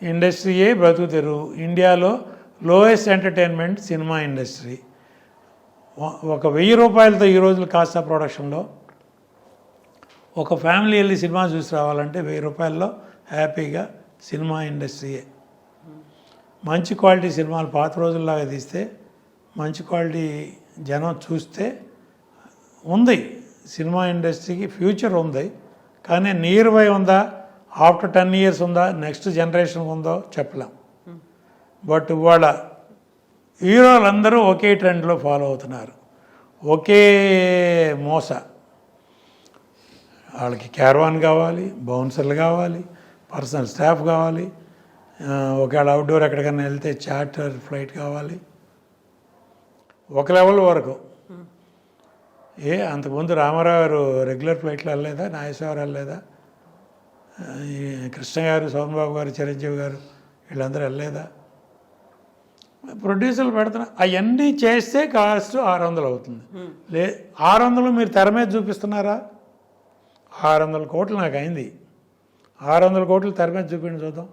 ఇండస్ట్రీయే బ్రతుకుతారు. ఇండియాలో లోయెస్ట్ ఎంటర్టైన్మెంట్ సినిమా ఇండస్ట్రీ. ఒక ₹1000 ఈ రోజులు కాస్ట్ ఆఫ్ ప్రొడక్షన్లో ఒక ఫ్యామిలీ వెళ్ళి సినిమా చూసి రావాలంటే ₹1000 హ్యాపీగా సినిమా ఇండస్ట్రీయే. మంచి క్వాలిటీ సినిమాలు పాత రోజుల్లాగా తీస్తే మంచి క్వాలిటీ జనం చూస్తే ఉంది. సినిమా ఇండస్ట్రీకి ఫ్యూచర్ ఉంది, కానీ నియర్ బై ఉందా, ఆఫ్టర్ 10 years ఉందా, నెక్స్ట్ జనరేషన్ ఉందో చెప్పలేం. బట్ ఇవాళ హీరోలందరూ ఒకే ట్రెండ్లో ఫాలో అవుతున్నారు, ఒకే మోస. వాళ్ళకి క్యారవాన్ కావాలి, బౌన్సర్లు కావాలి, పర్సనల్ స్టాఫ్ కావాలి, ఒకవేళ అవుట్డోర్ ఎక్కడికైనా వెళ్తే చార్టర్ ఫ్లైట్ కావాలి. ఒక లెవెల్ వరకు. అంతకుముందు రామారావు గారు రెగ్యులర్ ఫ్లైట్లో వెళ్ళలేదా, నాగేశ్వరరావు వెళ్ళలేదా, ఈ కృష్ణ గారు, సోమబాబు గారు, చిరంజీవి గారు వీళ్ళందరూ వెళ్ళలేదా? ప్రొడ్యూసర్లు పెడుతున్నా అవన్నీ చేస్తే కాస్ట్ 600 అవుతుంది. 600 మీరు తెర మీద చూపిస్తున్నారా? 600 కోట్లు నాకు అయింది. 600 కోట్లు తెర మీద చూపిండి చూద్దాం.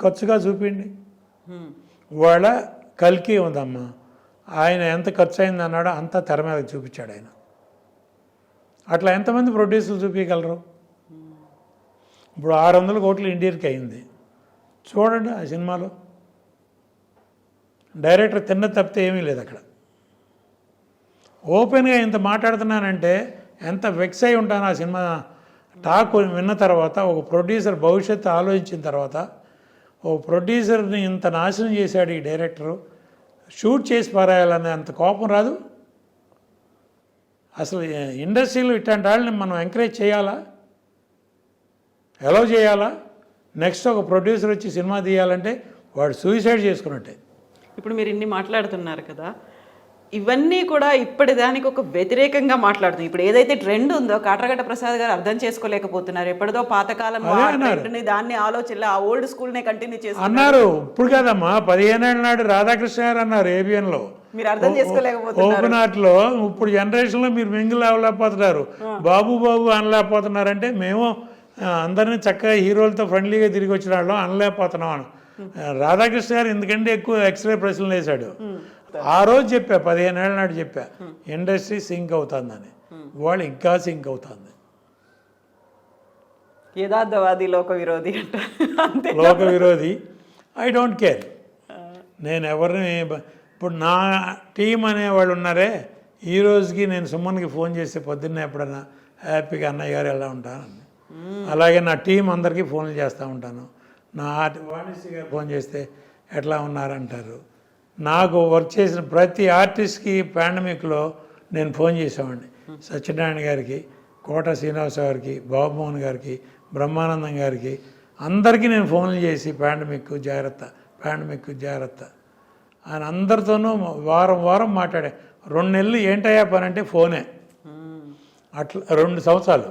ఖర్చుగా చూపిండి. వాళ్ళ కల్కి ఉందమ్మా, ఆయన ఎంత ఖర్చు అయింది అన్నాడో అంతా తెర మీద చూపించాడు ఆయన. అట్లా ఎంతమంది ప్రొడ్యూసర్లు చూపించగలరు? ఇప్పుడు 600 కోట్లు ఇండియన్కి అయింది. చూడండి ఆ సినిమాలో డైరెక్టర్ తిన్న తప్పితే ఏమీ లేదు అక్కడ. ఓపెన్గా ఇంత మాట్లాడుతున్నానంటే ఎంత వెక్స్ అయి ఉంటాను ఆ సినిమా టాక్ విన్న తర్వాత. ఒక ప్రొడ్యూసర్ భవిష్యత్తు ఆలోచించిన తర్వాత, ఓ ప్రొడ్యూసర్ని ఇంత నాశనం చేశాడు ఈ డైరెక్టరు, షూట్ చేసి పారాయాలనే అంత కోపం రాదు? అసలు ఇండస్ట్రీలో ఇట్లాంటి వాళ్ళని మనం ఎంకరేజ్ చేయాలా, అలౌ చేయాలా? నెక్స్ట్ ఒక ప్రొడ్యూసర్ వచ్చి సినిమా తీయాలంటే వాడు సూసైడ్ చేసుకున్నట్టే.
ఇప్పుడు మీరు ఇన్ని మాట్లాడుతున్నారు కదా, ఇవన్నీ కూడా ఇప్పటిదానికి ఒక వ్యతిరేకంగా మాట్లాడుతుంది. ఇప్పుడు ఏదైతే ట్రెండ్ ఉందో కాట్రగడ్డ ప్రసాద్ గారు అర్థం చేసుకోలేకపోతున్నారు. ఎప్పటిదో పాతకాలం దాన్ని ఆలోచన ఆ ఓల్డ్ స్కూల్నే కంటిన్యూ చేస్తున్నారు
అన్నారు. ఇప్పుడు కదమ్మా 15 ఏళ్ళ నాడు రాధాకృష్ణ గారు అన్నారు ఏబిఎన్లో,
మీరు అర్థం చేసుకోలేకపోతున్నారు.
ఓపెన్ ఆర్ట్లో ఇప్పుడు జనరేషన్లో మీరు మింగిల్ అవ్వలేకపోతున్నారు, బాబు బాబు అనలేకపోతున్నారంటే మేము అందరినీ చక్కగా హీరోలతో ఫ్రెండ్లీగా తిరిగి వచ్చిన వాళ్ళం అనలేకపోతున్నాం అని రాధాకృష్ణ గారు ఎందుకంటే ఎక్కువ ఎక్స్రే ప్రశ్నలు వేశాడు. ఆ రోజు చెప్పా, 15 ఏళ్ళ నాడు చెప్పా, ఇండస్ట్రీ సింక్ అవుతుందని. వాళ్ళు ఇంకా సింక్ అవుతుంది.
యథార్థవాది లోక విరోధి అంతే.
లోక విరోధి. I don't care. నేను ఎవరిని ఇప్పుడు నా టీం అనేవాళ్ళు ఉన్నారే, ఈ రోజుకి నేను సుమన్కి ఫోన్ చేస్తే పొద్దున్నే ఎప్పుడన్నా హ్యాపీగా అన్నయ్య గారు ఎలా ఉంటానని, అలాగే నా టీం అందరికీ ఫోన్లు చేస్తూ ఉంటాను. నా వాణిశ్రీ గారు ఫోన్ చేస్తే ఎట్లా ఉన్నారంటారు. నాకు వర్క్ చేసిన ప్రతి ఆర్టిస్ట్కి పాండమిక్లో నేను ఫోన్ చేసేవాడిని. సత్యనారాయణ గారికి, కోట శ్రీనివాస గారికి, బాబుమోహన్ గారికి, బ్రహ్మానందం గారికి, అందరికీ నేను ఫోన్లు చేసి పాండమిక్ జాగ్రత్త, పాండమిక్ జాగ్రత్త అని అందరితోనూ వారం మాట్లాడే. 2 నెలలు ఏంటయ్యా పని అంటే ఫోనే. అట్లా 2 సంవత్సరాలు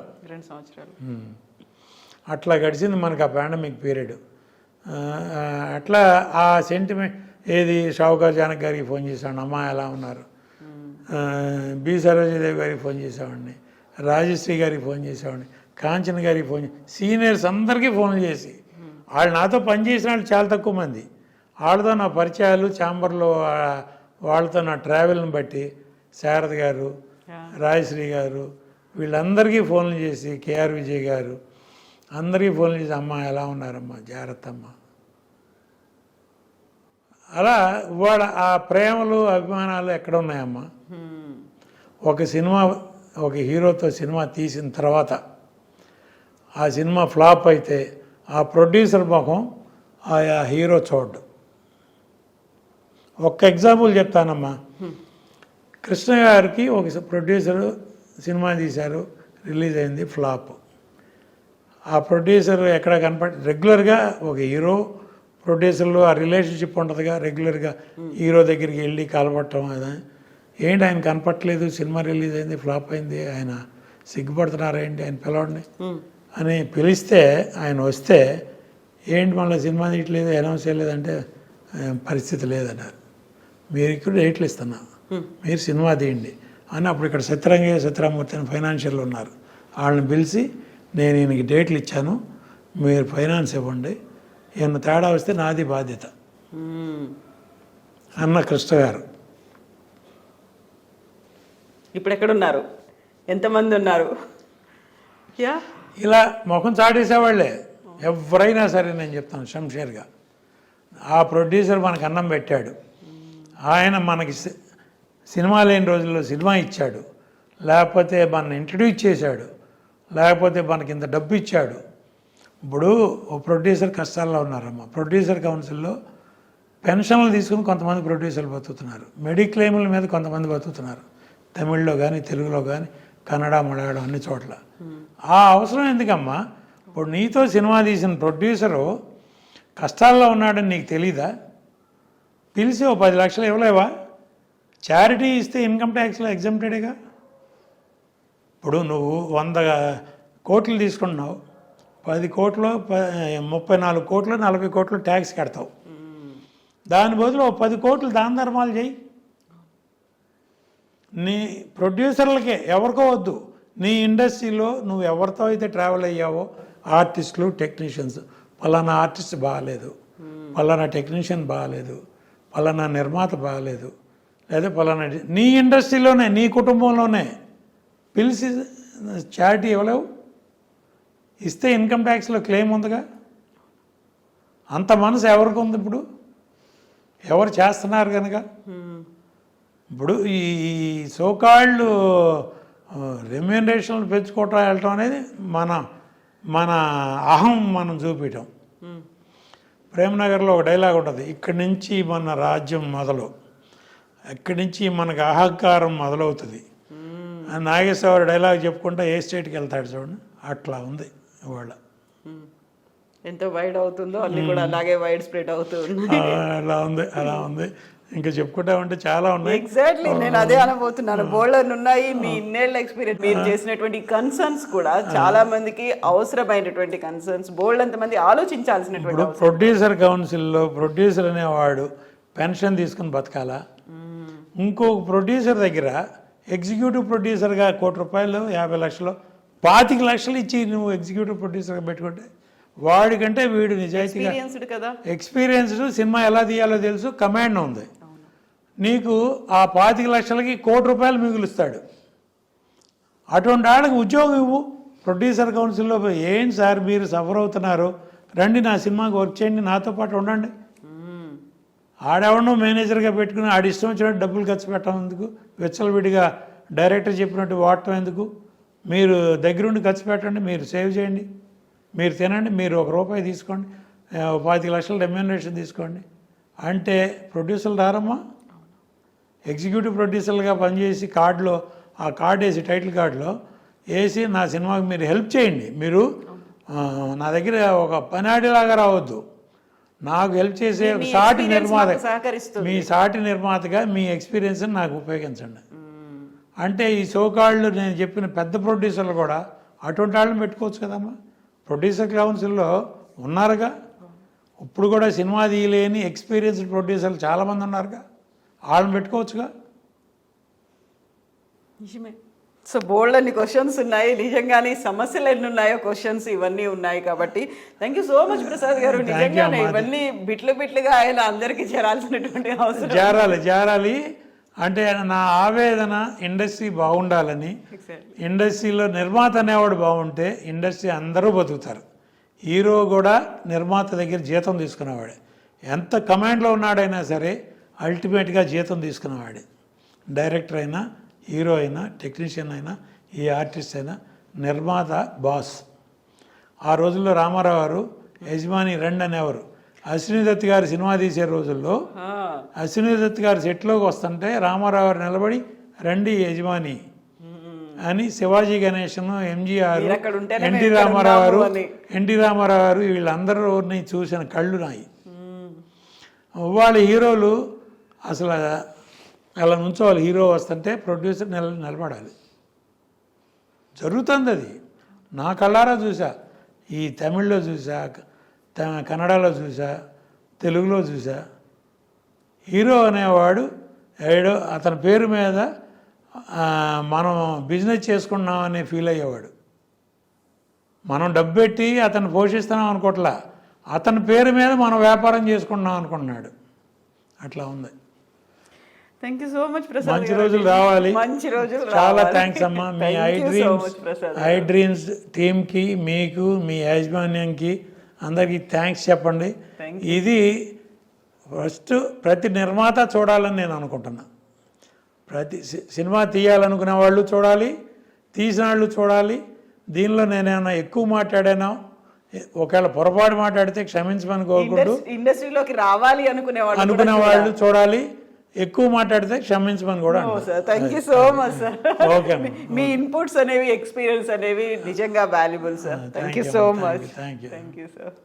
అట్లా గడిచింది మనకు ఆ పాండమిక్ పీరియడ్. అట్లా ఆ సెంటిమెంట్ ఏది షావుకార్ జానక్ గారికి ఫోన్ చేసేవాడిని, అమ్మ ఎలా ఉన్నారు. బి సరోజదేవి గారికి ఫోన్ చేసేవాడిని, రాజశ్రీ గారికి ఫోన్ చేసేవాడిని, కాంచన్ గారికి ఫోన్ సీనియర్స్ అందరికీ ఫోన్లు చేసి, వాళ్ళు నాతో పనిచేసిన వాళ్ళు చాలా తక్కువ మంది, వాళ్ళతో నా పరిచయాలు ఛాంబర్లో వాళ్ళతో నా ట్రావెల్ని బట్టి శారద గారు, రాజశ్రీ గారు వీళ్ళందరికీ ఫోన్లు చేసి, కేఆర్ విజయ్ గారు అందరికీ ఫోన్లు చేసి, అమ్మ ఎలా ఉన్నారమ్మా, జాగ్రత్త అమ్మ. అలా వాళ్ళ ఆ ప్రేమలు అభిమానాలు ఎక్కడ ఉన్నాయమ్మా. ఒక హీరోతో సినిమా తీసిన తర్వాత ఆ సినిమా ఫ్లాప్ అయితే ఆ ప్రొడ్యూసర్ ముఖం ఆ హీరో చూడ్డు. ఒక్క ఎగ్జాంపుల్ చెప్తానమ్మా. కృష్ణ గారికి ఒక ప్రొడ్యూసరు సినిమా తీశారు, రిలీజ్ అయింది, ఫ్లాప్. ఆ ప్రొడ్యూసర్ ఎక్కడ రెగ్యులర్గా ఒక హీరో ప్రొడ్యూసర్లు ఆ రిలేషన్షిప్ ఉంటుందిగా, రెగ్యులర్గా హీరో దగ్గరికి వెళ్ళి కలపట్టడం. అదా ఏంటి ఆయన కనపట్లేదు, సినిమా రిలీజ్ అయింది, ఫ్లాప్ అయింది, ఆయన సిగ్గుపడుతున్నారేంటి, ఆయన పిలవండి అని పిలిస్తే ఆయన వస్తే ఏంటి మళ్ళీ సినిమా తీయట్లేదు, అనౌన్స్ చేయలేదంటే పరిస్థితి లేదన్నారు. మీరు ఇక్కడ డేట్లు ఇస్తున్నా, మీరు సినిమా తీయండి అని. అప్పుడు ఇక్కడ సత్యరామూర్తి అని ఫైనాన్షియల్ ఉన్నారు, వాళ్ళని పిలిచి నేను ఈయనకి డేట్లు ఇచ్చాను, మీరు ఫైనాన్స్ ఇవ్వండి, ఏమన్నా తేడా వస్తే నాది బాధ్యత అన్న కృష్ణ గారు.
ఇప్పుడు ఎక్కడున్నారు, ఎంతమంది ఉన్నారు?
ఇలా ముఖం చాటేసేవాళ్ళే ఎవరైనా సరే. నేను చెప్తాను షంషేర్గా, ఆ ప్రొడ్యూసర్ మనకు అన్నం పెట్టాడు, ఆయన మనకి సినిమా లేని రోజుల్లో సినిమా ఇచ్చాడు, లేకపోతే మన ఇంట్రడ్యూస్ చేశాడు, లేకపోతే మనకి ఇంత డబ్బు ఇచ్చాడు. ఇప్పుడు ఓ ప్రొడ్యూసర్ కష్టాల్లో ఉన్నారమ్మా. ప్రొడ్యూసర్ కౌన్సిల్లో పెన్షన్లు తీసుకుని కొంతమంది ప్రొడ్యూసర్లు బతుకుతున్నారు, మెడిక్లెయిముల మీద కొంతమంది బతుకుతున్నారు, తమిళ్లో కానీ తెలుగులో కానీ కన్నడ మలయాళం అన్ని చోట్ల. ఆ అవసరం ఎందుకమ్మా? ఇప్పుడు నీతో సినిమా తీసిన ప్రొడ్యూసరు కష్టాల్లో ఉన్నాడని నీకు తెలీదా? పిలిచి ఓ 10 లక్షలు ఇవ్వలేవా? చారిటీ ఇస్తే ఇన్కమ్ ట్యాక్స్లో ఎగ్జామ్టెడేగా. ఇప్పుడు నువ్వు 100 కోట్లు తీసుకుంటున్నావు, 10 కోట్లు 34 కోట్లు 40 కోట్లు ట్యాక్స్ కడతావు. దాని బదులు 10 కోట్లు దాన ధర్మాలు చేయి. నీ ప్రొడ్యూసర్లకే, ఎవరికో వద్దు, నీ ఇండస్ట్రీలో నువ్వు ఎవరితో అయితే ట్రావెల్ అయ్యావో ఆర్టిస్టులు, టెక్నీషియన్స్, పలానా ఆర్టిస్ట్ బాగాలేదు, పలానా టెక్నీషియన్ బాగాలేదు, పలానా నిర్మాత బాగాలేదు, లేదా పలానా నీ ఇండస్ట్రీలోనే నీ కుటుంబంలోనే పిలిచి చారిటీ ఇవ్వలేవు? ఇస్తే ఇన్కమ్ ట్యాక్స్లో క్లెయిమ్ ఉందిగా. అంత మనసు ఎవరికి ఉంది? ఇప్పుడు ఎవరు చేస్తున్నారు కనుక. ఇప్పుడు ఈ సోకాళ్ళు రెమ్యూనరేషన్లు పెంచుకోవటం వెళ్ళటం అనేది మన అహం మనం చూపించటం. ప్రేమనగర్లో ఒక డైలాగ్ ఉంటుంది, ఇక్కడి నుంచి మన రాజ్యం మొదలు, ఇక్కడి నుంచి మనకు అహంకారం మొదలవుతుంది. నాగేశ్వర డైలాగ్ చెప్పుకుంటా ఏ స్టేట్కి వెళ్తాడు చూడండి, అట్లా ఉంది ఇవాళ.
ఎంత వైడ్ అవుతుందో అన్ని కూడా అలాగే వైడ్ స్ప్రెడ్ అవుతూ ఉన్నాయి.
అలా ఉంది ఇంకా చెప్పుకుంటామంటే చాలా ఉన్నాయి.
ఎగ్జాక్ట్లీ నేను అదే అనబోతున్నాను. బోల్డర్ ఉన్నాయి. మీ ఇన్నేళ్ల ఎక్స్పీరియన్స్, మీరు చేసినటువంటి కన్సర్న్స్ కూడా చాలా మందికి అవసరమైనటువంటి కన్సర్న్స్, బోల్డ్ అంతమంది ఆలోచించాల్సినటువంటి అవసరం.
ప్రొడ్యూసర్ కౌన్సిల్లో ప్రొడ్యూసర్ అనేవాడు పెన్షన్ తీసుకుని బతకాలా? ఇంకొక ప్రొడ్యూసర్ దగ్గర ఎగ్జిక్యూటివ్ ప్రొడ్యూసర్గా ₹1,00,00,000 50 లక్షలు 25 లక్షలు ఇచ్చి నువ్వు ఎగ్జిక్యూటివ్ ప్రొడ్యూసర్గా పెట్టుకుంటే వాడికంటే వీడు నిజాయితీగా
ఎక్స్పీరియన్స్డ్ కదా,
ఎక్స్పీరియన్స్డ్, సినిమా ఎలా తీయాలో తెలుసు, కమాండ్ ఉంది. నీకు ఆ 25 లక్షలకి ₹1,00,00,000 మిగులుస్తాడు. అటువంటి వాళ్ళకి ఉద్యోగం ఇవ్వు. ప్రొడ్యూసర్ కౌన్సిల్లో ఏం సార్ మీరు సఫర్ అవుతున్నారు, రండి నా సినిమాకి వర్క్ చేయండి, నాతో పాటు ఉండండి. ఆడెవడో మేనేజర్గా పెట్టుకుని ఆడి ఇష్టం వచ్చినట్టు డబ్బులు ఖర్చు పెట్టడం ఎందుకు? విచ్చలవిడిగా డైరెక్టర్ చెప్పినట్టు వాడటం ఎందుకు? మీరు దగ్గరుండి ఖర్చు పెట్టండి, మీరు సేవ్ చేయండి, మీరు తినండి, మీరు ₹1 తీసుకోండి, 25 లక్షల రెమ్యూనరేషన్ తీసుకోండి అంటే ప్రొడ్యూసర్లు రారమ్మా. ఎగ్జిక్యూటివ్ ప్రొడ్యూసర్లుగా పనిచేసి కార్డులో ఆ కార్డు వేసి టైటిల్ కార్డులో వేసి నా సినిమాకి మీరు హెల్ప్ చేయండి, మీరు నా దగ్గర ఒక పనాడిలాగా రావద్దు, నాకు హెల్ప్ చేసే సాటి నిర్మాత, మీ సాటి నిర్మాతగా మీ ఎక్స్పీరియన్స్ని నాకు ఉపయోగించండి అంటే ఈ సోకాళ్ళు నేను చెప్పిన పెద్ద ప్రొడ్యూసర్లు కూడా అటువంటి వాళ్ళని పెట్టుకోవచ్చు కదమ్మా. ప్రొడ్యూసర్ కౌన్సిల్లో ఉన్నారుగా, ఇప్పుడు కూడా సినిమా తీయలేని ఎక్స్పీరియన్స్డ్ ప్రొడ్యూసర్లు చాలామంది ఉన్నారుగా, వాళ్ళని పెట్టుకోవచ్చుగా.
నిజమే. సో బోల్డ్ అన్ని క్వశ్చన్స్ ఉన్నాయి, నిజంగానే సమస్యలు ఎన్ని ఉన్నాయో క్వశ్చన్స్ ఇవన్నీ ఉన్నాయి. కాబట్టి thank you so much Prasad గారు. నిజంగానే ఇవన్నీ బిట్లుగా ఆయన అందరికీ చేరాల్సినటువంటి అవసరం.
చేరాలి అంటే నా ఆవేదన ఇండస్ట్రీ బాగుండాలని. ఇండస్ట్రీలో నిర్మాత అనేవాడు బాగుంటే ఇండస్ట్రీ అందరూ బతుకుతారు. హీరో కూడా నిర్మాత దగ్గర జీతం తీసుకునేవాడే, ఎంత కమాండ్లో ఉన్నాడైనా సరే అల్టిమేట్గా జీతం తీసుకునేవాడే. డైరెక్టర్ అయినా, హీరో అయినా, టెక్నీషియన్ అయినా, ఈ ఆర్టిస్ట్ అయినా నిర్మాత బాస్. ఆ రోజుల్లో రామారావు గారు యజమాని రండి అనేవారు. అశ్విని దత్ గారు సినిమా తీసే రోజుల్లో అశ్విని దత్ గారు సెట్లోకి వస్తుంటే రామారావు గారు నిలబడి రండి యజమాని అని శివాజీ గణేశన్, ఎంజీఆర్, ఎన్టీ రామారావు గారు వీళ్ళందరిని చూసిన కళ్ళు నాయి. వాళ్ళ హీరోలు అసలు అలా నుంచోవాలి, హీరో వస్తుంటే ప్రొడ్యూసర్ నిలబడాలి. జరుగుతుంది అది, నా కళ్ళారా చూసా. ఈ తమిళ్లో చూసా, కన్నడలో చూసా, తెలుగులో చూసా. హీరో అనేవాడు ఏడో అతని పేరు మీద మనం బిజినెస్ చేసుకున్నామని ఫీల్ అయ్యేవాడు. మనం డబ్బు పెట్టి అతను పోషిస్తున్నాం అనుకోవట్లా, అతని పేరు మీద మనం వ్యాపారం చేసుకున్నాం అనుకున్నాడు. అట్లా ఉంది.
Thank you so much Prasad.
మంచి రోజులు రావాలి. చాలా థ్యాంక్స్ అమ్మా. మీ ఐ డ్రీమ్స్ టీమ్కి, మీకు, మీ యాజమాన్యంకి అందరికీ థ్యాంక్స్ చెప్పండి. ఇది ఫస్ట్ ప్రతి నిర్మాత చూడాలని నేను అనుకుంటున్నా. ప్రతి సినిమా తీయాలనుకునే వాళ్ళు చూడాలి, తీసిన వాళ్ళు చూడాలి. దీనిలో నేనేమన్నా ఎక్కువ మాట్లాడానో, ఒకవేళ పొరపాటు మాట్లాడితే క్షమించమని కోరుకుంటూ,
ఇండస్ట్రీలోకి రావాలి అనుకునే
వాళ్ళు చూడాలి, ఎక్కువ మాట్లాడితే క్షమించమని కూడా.
Thank you so much sir. Okay, me inputs అనేవి, ఎక్స్పీరియన్స్ అనేవి నిజంగా valuable sir. Thank you so much.
Thank you sir.